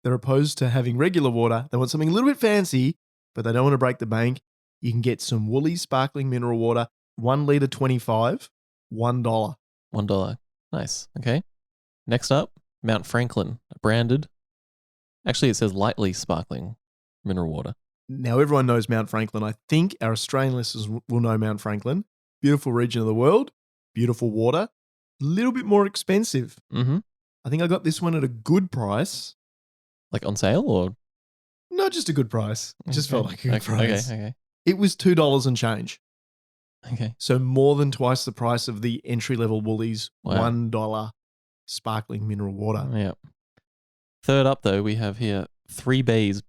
They're opposed to having regular water. They want something a little bit fancy, but they don't want to break the bank. You can get some Woolies sparkling mineral water, 1 litre 25, $1. $1. Nice. Okay. Next up, Mount Franklin, branded. Actually, it says lightly sparkling mineral water. Now, everyone knows Mount Franklin. I think our Australian listeners will know Mount Franklin. Beautiful region of the world. Beautiful water. A little bit more expensive. I think I got this one at a good price. Like on sale or? Not just a good price. It just felt like a good price. Okay. It was $2 and change. Okay. So more than twice the price of the entry-level Woolies Wow. $1 sparkling mineral water. Yeah. Third up, though, we have here 3 Bays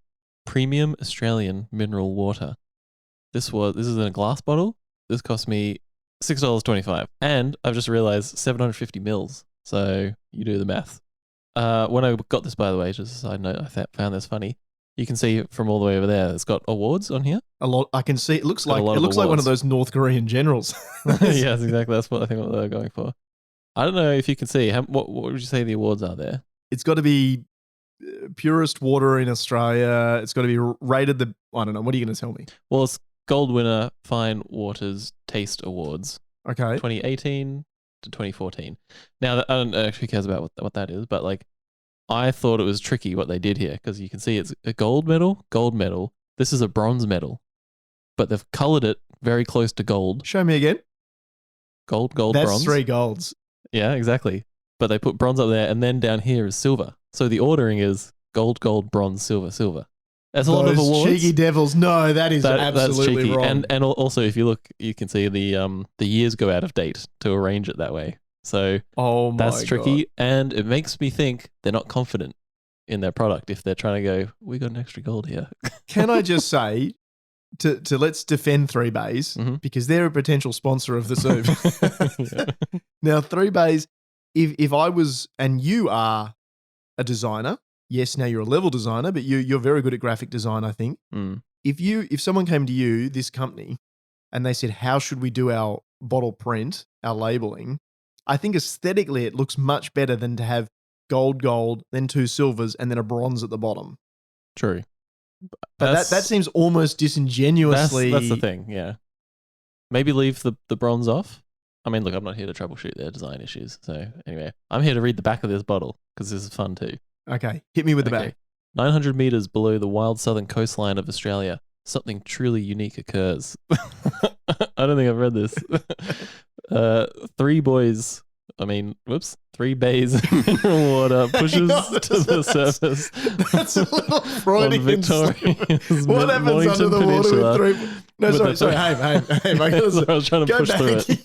Premium Australian Mineral Water. This is in a glass bottle. This cost me $6.25. And I've just realized 750 mils. So you do the math. When I got this, by the way, just a side note, I found this funny. You can see from all the way over there, it's got awards on here. A lot. I can see. It looks Got a like lot of one of awards. those North Korean generals. Yes, exactly. That's what I think what they're going for. I don't know if you can see. What would you say the awards are there? It's got to be purest water in Australia. It's got to be rated I don't know. What are you going to tell me? Well, it's gold winner Fine Waters Taste Awards, Okay. 2018 to 2014. Now, I don't actually cares about what that is, but like, I thought it was tricky what they did here because you can see it's a gold medal. This is a bronze medal, but they've colored it very close to gold. Show me again. Gold, That's bronze. 3 golds. Yeah, exactly. But they put bronze up there, and then down here is silver. So the ordering is gold, bronze, silver. That's a lot of awards. Cheeky devils. No, that's absolutely cheeky. wrong. And also, if you look, you can see the years go out of date to arrange it that way. So that's tricky, God. and it makes me think they're not confident in their product if they're trying to go, we got an extra gold here. Can I just say, to let's defend Three Bays, because they're a potential sponsor of the soup. Yeah. Now, Three Bays, if I was, and you are a designer, yes, now you're a level designer, but you're very good at graphic design, I think. Mm. If someone came to you, this company, and they said, how should we do our bottle print, our labeling? I think aesthetically it looks much better than to have gold, then 2 silvers, and then a bronze at the bottom. True. But that seems almost disingenuously. That's the thing, yeah. Maybe leave the bronze off. I mean, look, I'm not here to troubleshoot their design issues. So anyway, I'm here to read the back of this bottle because this is fun too. Okay, hit me with the back. 900 meters below the wild southern coastline of Australia, something truly unique occurs. I don't think I've read this. 3 bays mineral water pushes to the surface. That's a little Freudian. Victoria's What happens under the water with 3? No, sorry. Hey, I was trying to push through it.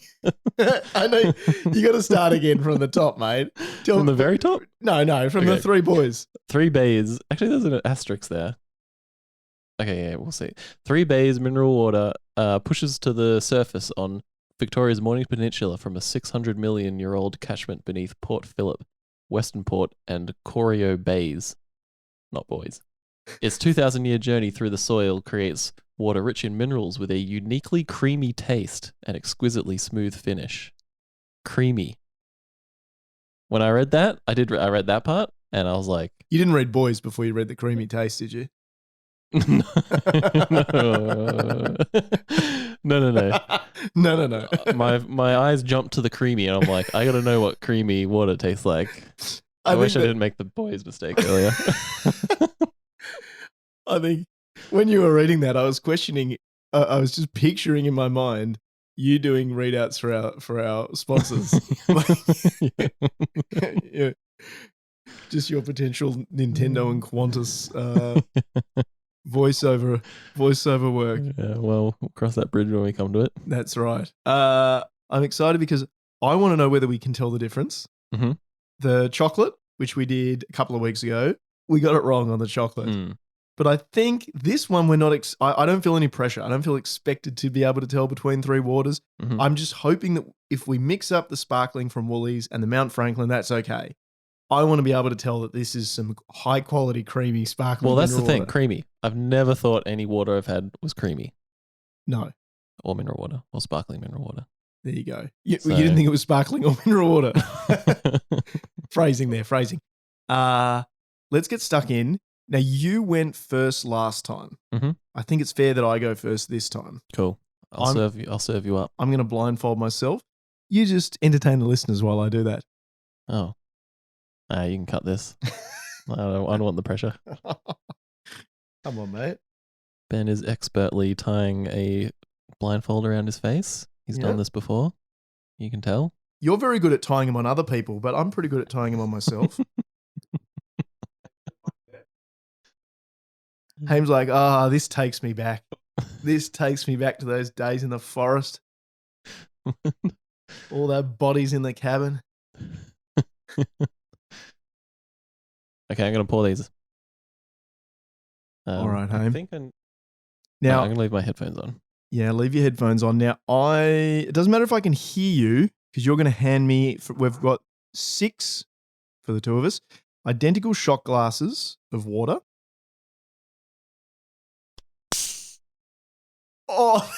I know you got to start again from the top, mate. From the very top? No, from the 3 boys. 3 bays. Actually, there's an asterisk there. Okay, yeah, we'll see. 3 bays mineral water pushes to the surface on Victoria's Mornington Peninsula from a 600 million year old catchment beneath Port Phillip, Western Port, and Corio Bays. Not boys. Its 2,000-year journey through the soil creates water rich in minerals with a uniquely creamy taste and exquisitely smooth finish. Creamy. When I read that, I read that part, and I was like... You didn't read boys before you read the creamy taste, did you? No. My eyes jumped to the creamy, and I'm like, I gotta know what creamy water tastes like. I wish I didn't make the boys mistake earlier. I think when you were reading that, I was questioning. I was just picturing in my mind you doing readouts for our sponsors. Yeah. Just your potential Nintendo and Qantas voiceover work. Yeah, well, we'll cross that bridge when we come to it. That's right. I'm excited because I want to know whether we can tell the difference. Mm-hmm. The chocolate, which we did a couple of weeks ago, we got it wrong on the chocolate. Mm. But I think this one we're not. I don't feel any pressure. I don't feel expected to be able to tell between 3 waters. Mm-hmm. I'm just hoping that if we mix up the sparkling from Woolies and the Mount Franklin, that's okay. I want to be able to tell that this is some high quality, creamy, sparkling. Well, that's the thing, water. creamy. I've never thought any water I've had was creamy. No. Or mineral water, or sparkling mineral water. There you go. You didn't think it was sparkling or mineral water. Phrasing. Let's get stuck in. Now, you went first last time. Mm-hmm. I think it's fair that I go first this time. Cool. I'll serve you up. I'm going to blindfold myself. You just entertain the listeners while I do that. Oh. You can cut this. I don't want the pressure. Come on, mate. Ben is expertly tying a blindfold around his face. He's done this before. You can tell. You're very good at tying them on other people, but I'm pretty good at tying them on myself. Haim's like, this takes me back. This takes me back to those days in the forest. All that bodies in the cabin. Okay, I'm going to pour these. All right, Haim. I'm Now going to leave my headphones on. Yeah, leave your headphones on. Now, it doesn't matter if I can hear you because you're going to hand me, we've got 6 for the 2 of us, identical shot glasses of water. Oh,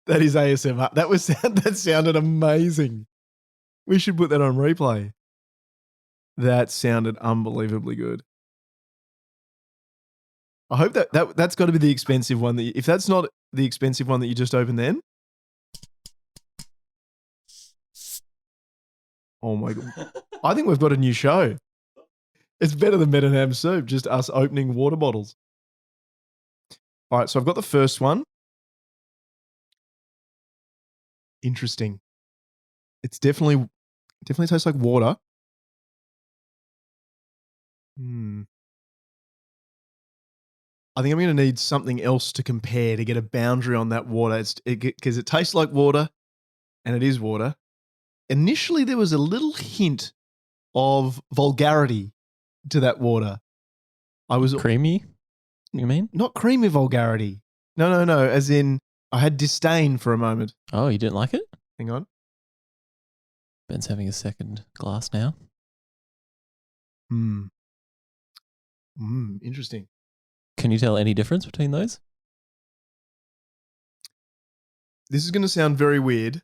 that is ASMR. That sounded amazing. We should put that on replay. That sounded unbelievably good. I hope that's got to be the expensive one. If that's not the expensive one that you just opened then. Oh my God. I think we've got a new show. It's better than Ben and Ham Soup, just us opening water bottles. All right, so I've got the first one. Interesting. It's definitely tastes like water. I think I'm going to need something else to compare to get a boundary on that water. Because it tastes like water, and it is water. Initially, there was a little hint of vulgarity to that water. I was creamy. You mean? Not creamy vulgarity. No. As in, I had disdain for a moment. Oh, you didn't like it? Hang on. Ben's having a second glass now. Interesting. Can you tell any difference between those? This is going to sound very weird.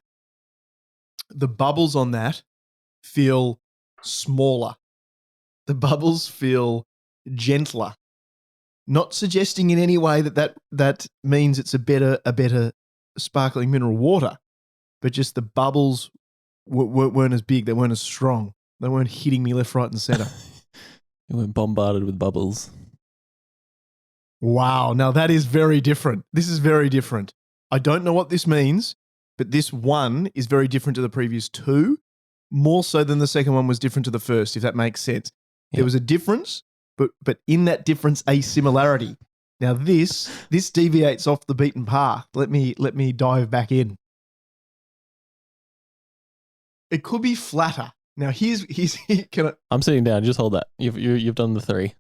The bubbles on that feel smaller. The bubbles feel gentler. Not suggesting in any way that means it's a better sparkling mineral water, but just the bubbles weren't as big. They weren't as strong. They weren't hitting me left, right, and center. You weren't bombarded with bubbles. Wow. Now that is very different. This is very different. I don't know what this means, but this one is very different to the previous 2, more so than the second one was different to the first, if that makes sense. Yeah. There was a difference, but in that difference, a similarity. Now this deviates off the beaten path. Let me dive back in. It could be flatter. Now I'm sitting down. Just hold that. You've done the 3.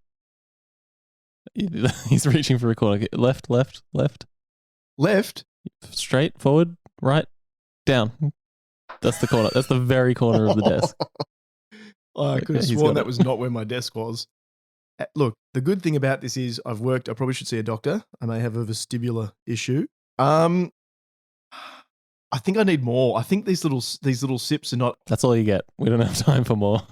He's reaching for a corner. Left. Left. Straight, forward, right, down. That's the corner. That's the very corner of the desk. I could have sworn that was not where my desk was. Look, the good thing about this is I probably should see a doctor. I may have a vestibular issue. I think I need more. I think these little sips are not. That's all you get. We don't have time for more.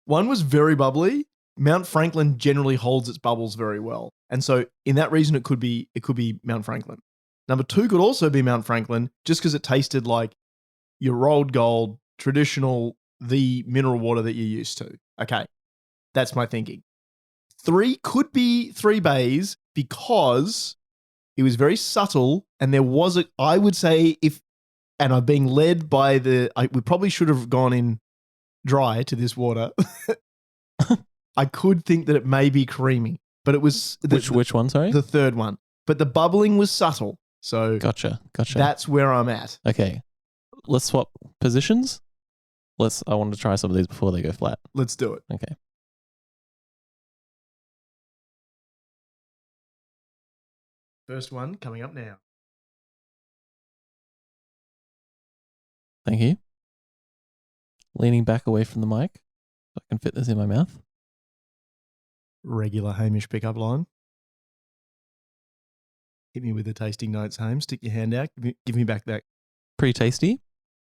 One was very bubbly. Mount Franklin generally holds its bubbles very well. And so in that reason, it could be Mount Franklin. Number 2 could also be Mount Franklin just because it tasted like your rolled gold, traditional, the mineral water that you're used to. Okay. That's my thinking. 3 could be 3 Bays because it was very subtle and there was I would say and I'm being led by we probably should have gone in dry to this water. I could think that it may be creamy, but it was which one? Sorry, the third one. But the bubbling was subtle, so gotcha. That's where I'm at. Okay, let's swap positions. I want to try some of these before they go flat. Let's do it. Okay. First one coming up now. Thank you. Leaning back away from the mic so I can fit this in my mouth. Regular Hamish pickup line. Hit me with the tasting notes, Hamish. Stick your hand out. Give me back that. Pretty tasty.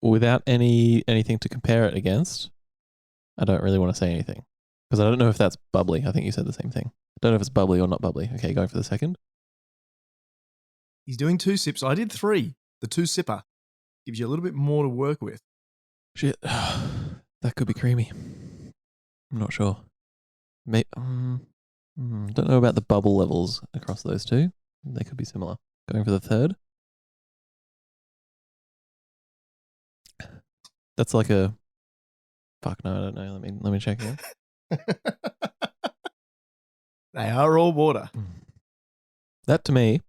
Without anything to compare it against, I don't really want to say anything. Because I don't know if that's bubbly. I think you said the same thing. I don't know if it's bubbly or not bubbly. Okay, going for the second. He's doing 2 sips. I did 3. The 2 sipper gives you a little bit more to work with. Shit. That could be creamy. I'm not sure. Don't know about the bubble levels across those 2. They could be similar. Going for the third. That's like a. Fuck no, I don't know. Let me check again. They are all water. That to me.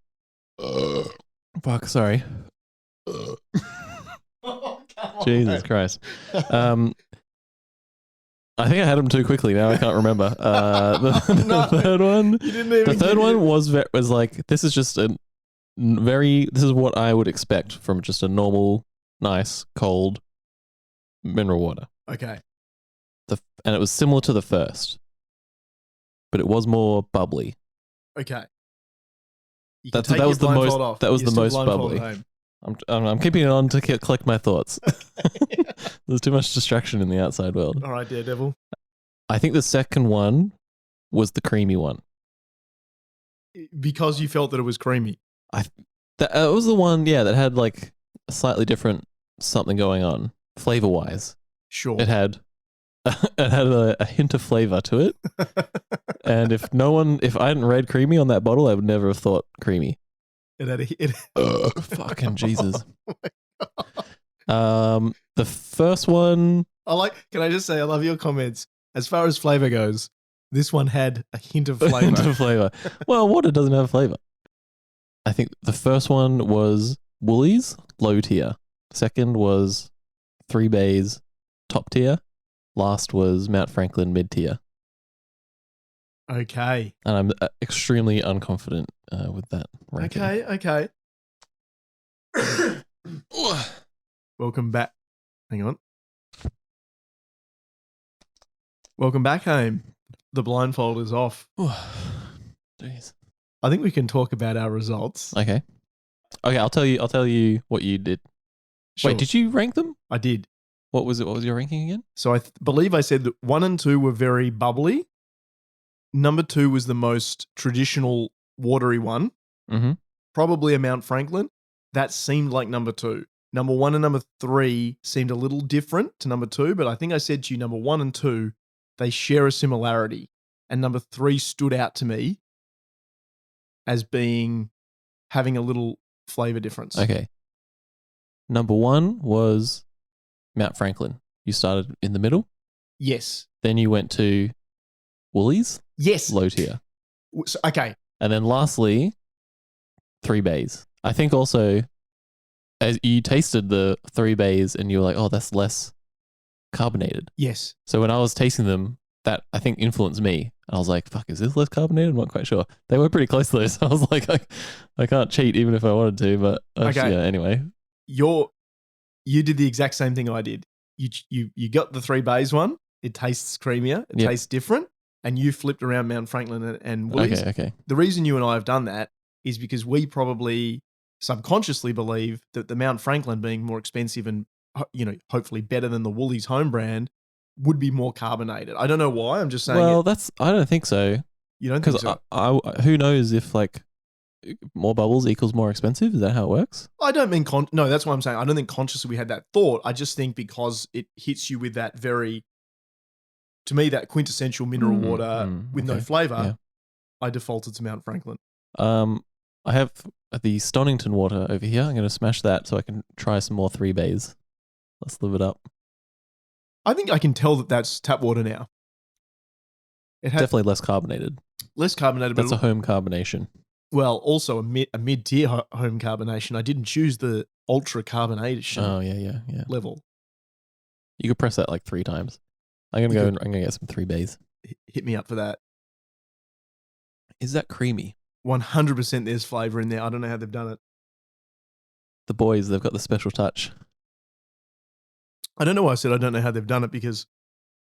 Fuck, sorry. Jesus Christ. I think I had them too quickly. Now I can't remember. The third one. You didn't even. The third one was like, this is just This is what I would expect from just a normal, nice, cold mineral water. Okay. And it was similar to the first, but it was more bubbly. Okay. You That can take was your the blindfold most. off. That was You're the still most blindfolded bubbly. home. I'm keeping it on to collect my thoughts. There's too much distraction in the outside world. All right, Daredevil. I think the second one was the creamy one. Because you felt that it was creamy. That was the one, that had like a slightly different something going on, flavor wise. Sure. It had a hint of flavor to it. And if I hadn't read creamy on that bottle, I would never have thought creamy. It had Fucking Jesus. The first one. Can I just say, I love your comments. As far as flavor goes, this one had a hint of flavor. Hint of flavor. Well, water doesn't have flavor. I think the first one was Woolies, low tier. Second was Three Bays, top tier. Last was Mount Franklin, mid tier. Okay. And I'm extremely unconfident with that ranking. Okay. Welcome back. Hang on. Welcome back home. The blindfold is off. Jeez. I think we can talk about our results. Okay, I'll tell you what you did. Sure. Wait, did you rank them? I did. What was it? What was your ranking again? So I believe I said that 1 and 2 were very bubbly. Number 2 was the most traditional watery one. Mm-hmm. Probably a Mount Franklin. That seemed like number 2. Number 1 and number 3 seemed a little different to number 2, but I think I said to you number 1 and 2, they share a similarity. And number 3 stood out to me as having a little flavor difference. Okay. Number 1 was Mount Franklin. You started in the middle. Yes. Then you went to Woolies. Yes. Low tier. Okay. And then lastly, Three Bays. I think also, as you tasted the Three Bays and you were like, oh, that's less carbonated. Yes. So when I was tasting them, that I think influenced me. And I was like, fuck, is this less carbonated? I'm not quite sure. They were pretty close to this. I was like, I can't cheat even if I wanted to. But okay. Yeah, anyway. You did the exact same thing I did. You got the Three Bays one. It tastes creamier. It tastes different. And you flipped around Mount Franklin and Woolies. Okay. The reason you and I have done that is because we probably subconsciously believe that the Mount Franklin being more expensive and, hopefully better than the Woolies home brand would be more carbonated. I don't know why. I'm just saying. Well, I don't think so. You don't think so? Because who knows if like more bubbles equals more expensive? Is that how it works? I don't mean no. That's what I'm saying. I don't think consciously we had that thought. I just think because it hits you with that to me, that quintessential mineral water with no flavor, I defaulted to Mount Franklin. I have the Stonington water over here. I'm going to smash that so I can try some more Three Bays. Let's live it up. I think I can tell that that's tap water now. It had definitely less carbonated. Less carbonated. That's a home carbonation. Well, also a mid-tier home carbonation. I didn't choose the ultra carbonation. Oh, yeah. Level. You could press that like 3 times. I'm going to get some Three Bays. Hit me up for that. Is that creamy? 100% there's flavor in there. I don't know how they've done it. The boys, they've got the special touch. I don't know why I said I don't know how they've done it because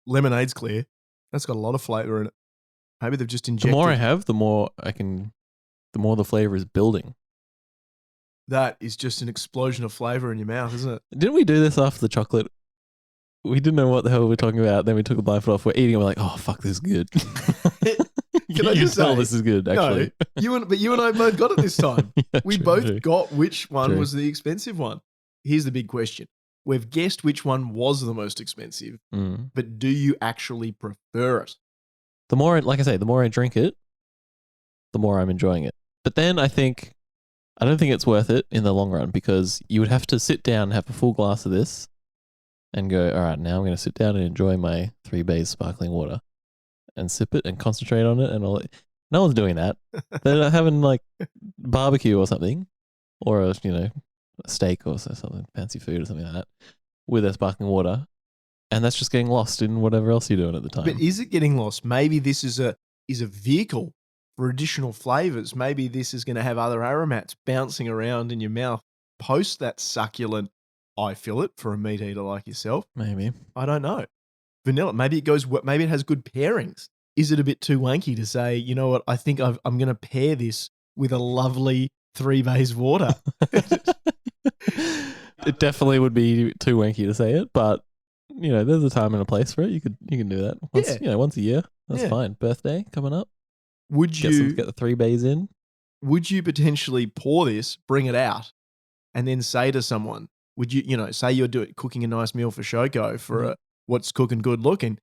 lemonade's clear. That's got a lot of flavor in it. Maybe they've just injected. The more I have, the more the flavor is building. That is just an explosion of flavor in your mouth, isn't it? Didn't we do this after the chocolate? We didn't know what the hell we were talking about. Then we took the blindfold off. We're eating. We're like, oh, fuck, this is good. Can I just tell say, this is good, actually. No, you and I both got it this time. Yeah, we true, both true. got which one True. was the expensive one. Here's the big question. We've guessed which one was the most expensive, but do you actually prefer it? The more, like I say, the more I drink it, the more I'm enjoying it. But then I don't think it's worth it in the long run because you would have to sit down and have a full glass of this and go, all right, now I'm going to sit down and enjoy my 3 Bays sparkling water and sip it and concentrate on it. And all. No one's doing that. They're having like barbecue or something or a steak or something, fancy food or something like that with their sparkling water. And that's just getting lost in whatever else you're doing at the time. But is it getting lost? Maybe this is a vehicle for additional flavors. Maybe this is going to have other aromats bouncing around in your mouth post that succulent eye fillet for a meat eater like yourself. Maybe. I don't know. Vanilla. Maybe it has good pairings. Is it a bit too wanky to say, you know what, I think I'm going to pair this with a lovely 3-base water? It definitely would be too wanky to say it, but there's a time and a place for it. You can do that once a year. That's fine. Birthday coming up. Would you get the 3-base in? Would you potentially pour this, bring it out, and then say to someone, would you, say you're cooking a nice meal for Shoko for what's cooking good looking,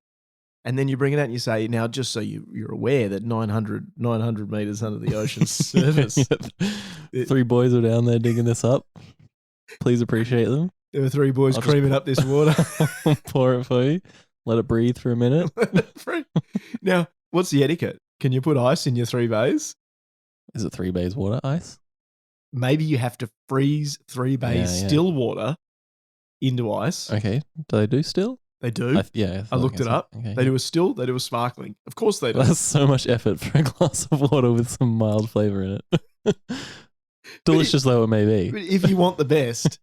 and then you bring it out and you say, now just so you're aware that 900 meters under the ocean's surface. 3 boys are down there digging this up. Please appreciate them. There were 3 boys creaming up this water. Pour it for you. Let it breathe for a minute. Now, what's the etiquette? Can you put ice in your 3-base? Is it 3-base water ice? Maybe you have to freeze 3-base still water into ice. Okay. Do they do still? They do. I looked it up. Okay, they do a still. They do a sparkling. Of course they do. That's so much effort for a glass of water with some mild flavor in it. Delicious though it may be. But if you want the best.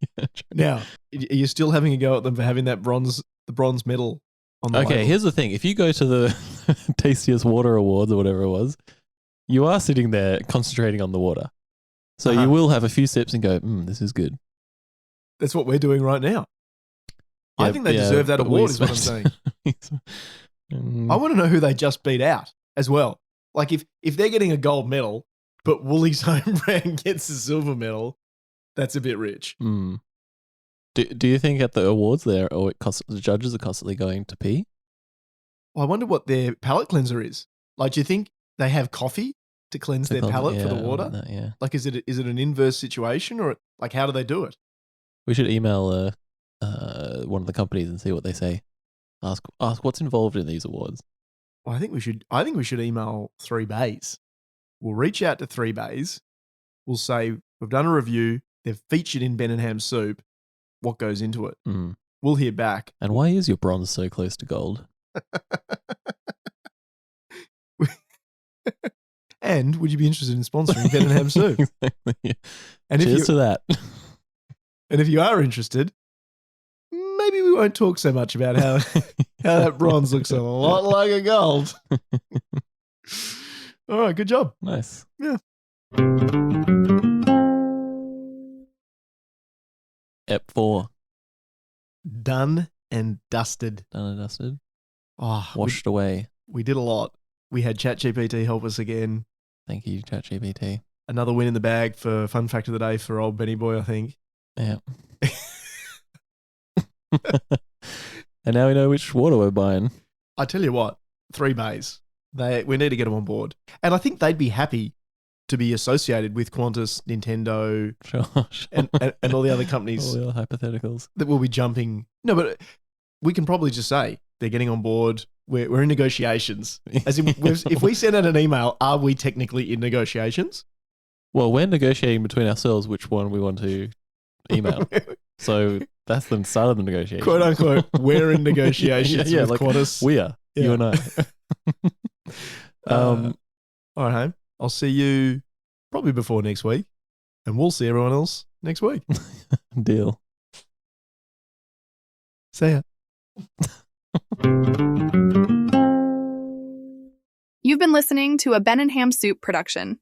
Now, are you still having a go at them for having the bronze medal on the label? Here's the thing. If you go to the Tastiest Water Awards or whatever it was, you are sitting there concentrating on the water. So you will have a few sips and go, this is good. That's what we're doing right now. I think they deserve that award is what I'm saying. I want to know who they just beat out as well. Like if they're getting a gold medal, but Woolies home brand gets a silver medal, that's a bit rich. Do you think at the awards the judges are constantly going to pee? I wonder what their palate cleanser is. Like, do you think they have coffee to cleanse their palate for the water? That. Like, is it an inverse situation, or like how do they do it? We should email one of the companies and see what they say. Ask what's involved in these awards. Well, I think we should email 3-base. We'll reach out to 3-base. We'll say we've done a review. They've featured in Ben and Ham soup. What goes into it? We'll hear back. And why is your bronze so close to gold? And would you be interested in sponsoring Ben and Ham soup? Exactly. And cheers to that. And if you are interested, maybe we won't talk so much about how that bronze looks a lot like a gold. All right, good job. Nice. Yeah. Ep 4. Done and dusted. Oh, washed away. We did a lot. We had ChatGPT help us again. Thank you, ChatGPT. Another win in the bag for Fun Fact of the Day for old Benny Boy, I think. Yeah. And now we know which water we're buying. I tell you what, 3-base. We need to get them on board. And I think they'd be happy to be associated with Qantas, Nintendo, Sure. And all the other companies. All the other hypotheticals. That will be jumping. No, but we can probably just say they're getting on board. We're in negotiations. As in, if we send out an email, are we technically in negotiations? Well, we're negotiating between ourselves which one we want to email. So that's the start of the negotiation. Quote unquote, we're in negotiations with like Qantas. We are. Yeah. You and I. All right, home. I'll see you probably before next week. And we'll see everyone else next week. Deal. See ya. You've been listening to a Ben and Ham Soup production.